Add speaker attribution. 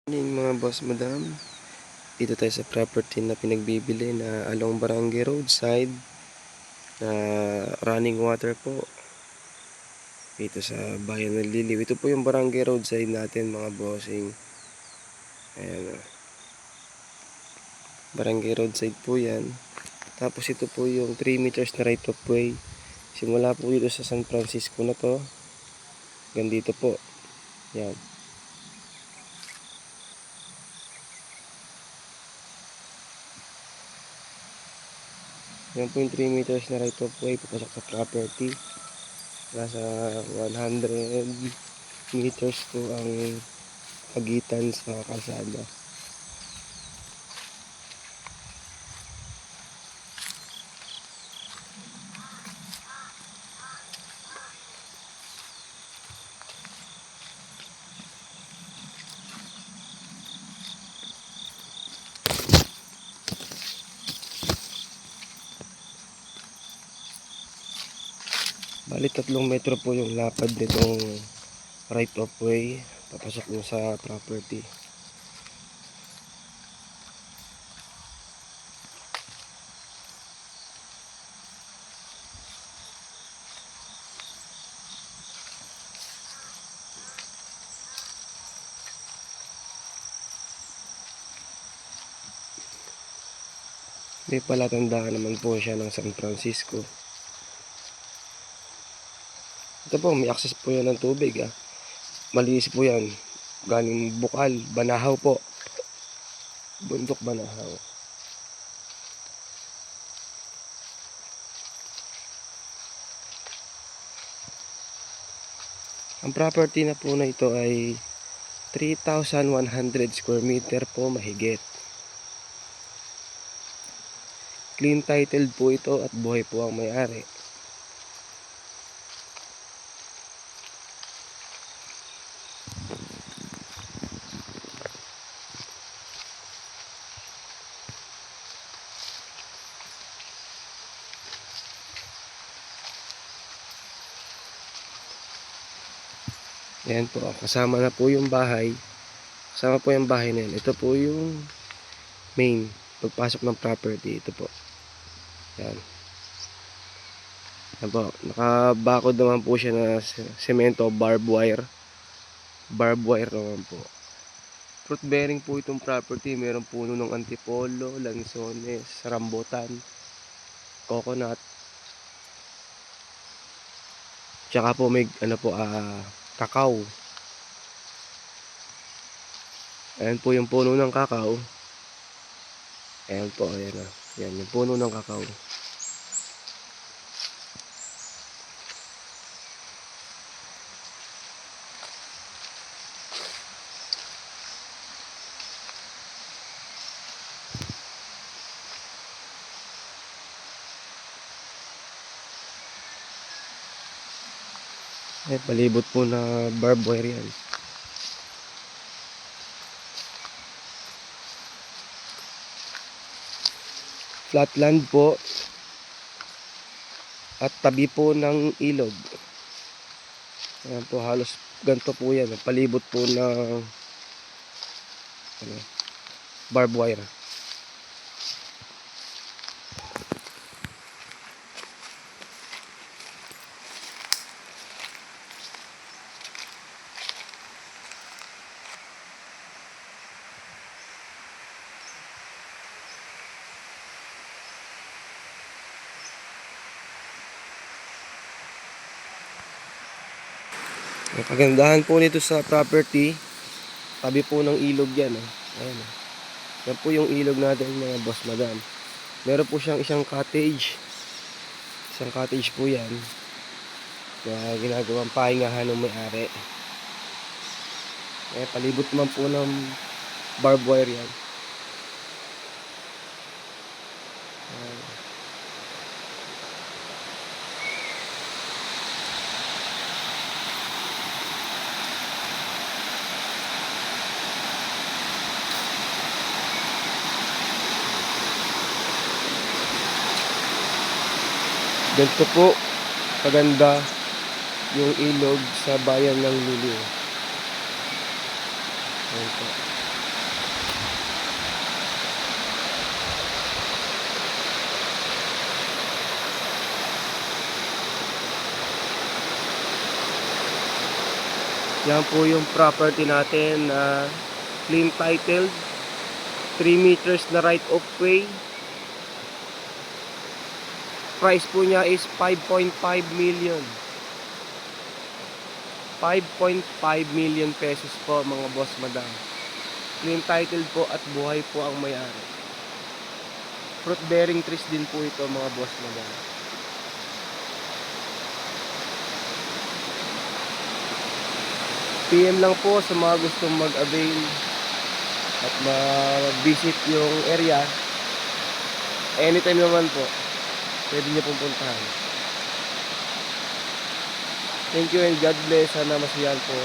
Speaker 1: Morning mga boss madam, dito tayo sa property na pinagbibili na along Barangay Roadside na running water po dito sa bayan ng Liliw. Ito po yung Barangay Roadside natin mga bossing. Ayan, Barangay Roadside po yan. Tapos ito po yung 3 meters na right of way. Simula po dito sa San Francisco na to hanggang dito po. Yan. Yan po yung 3 meters na right of way papasok sa property. Nasa 100 meters po ang pagitan sa kalsada. Bali 3 metro po yung lapad nitong right of way papasok mo sa property. May palatandaan naman po siya ng San Francisco. Ito po, may access po yan ng tubig. Malinis po yan. Galing Bukal, Banahaw po. Bundok Banahaw. Ang property na po na ito ay 3,100 square meter po mahigit. Clean titled po ito at buhay po ang may-ari. Ayan po, kasama na po yung bahay. Kasama po yung bahay na yan. Ito po yung main pagpasok ng property. Ito po. Ayan. Ayan po. Nakabakod naman po siya na semento, barbed wire. Barbed wire naman po. Fruit bearing po itong property. Meron puno ng antipolo, lansones, rambutan, coconut. Tsaka po may kakao. Ayan po yung puno ng kakao. Ayan po, ayan na. Ayan yung puno ng kakao. Ayan, palibot po na barbed wire yan. Flatland po at tabi po ng ilog. Ayan po, halos ganito po yan. Palibot po ng barbed wire. Ang kagandahan po nito sa property, tabi po ng ilog yan. Ayan. Yan po yung ilog natin mga boss madam. Meron po siyang isang cottage. Isang cottage po yan na ginagawang pahingahan ng may-ari. Palibot naman po ng barbed wire yan. Ganito po kaganda yung ilog sa bayan ng Liliw. Ayan po. Yan po yung property natin na clean titled, 3 meters na right of way. Price po niya is 5.5 million. 5.5 million pesos po mga boss madam. Clean titled po at buhay po ang may-ari. Fruit bearing trees din po ito mga boss madam. PM lang po sa mga gustong mag-avail at mag-visit yung area. Anytime naman po, pwede niyo pong puntahan. Thank you and God bless. Sana masiyahan po.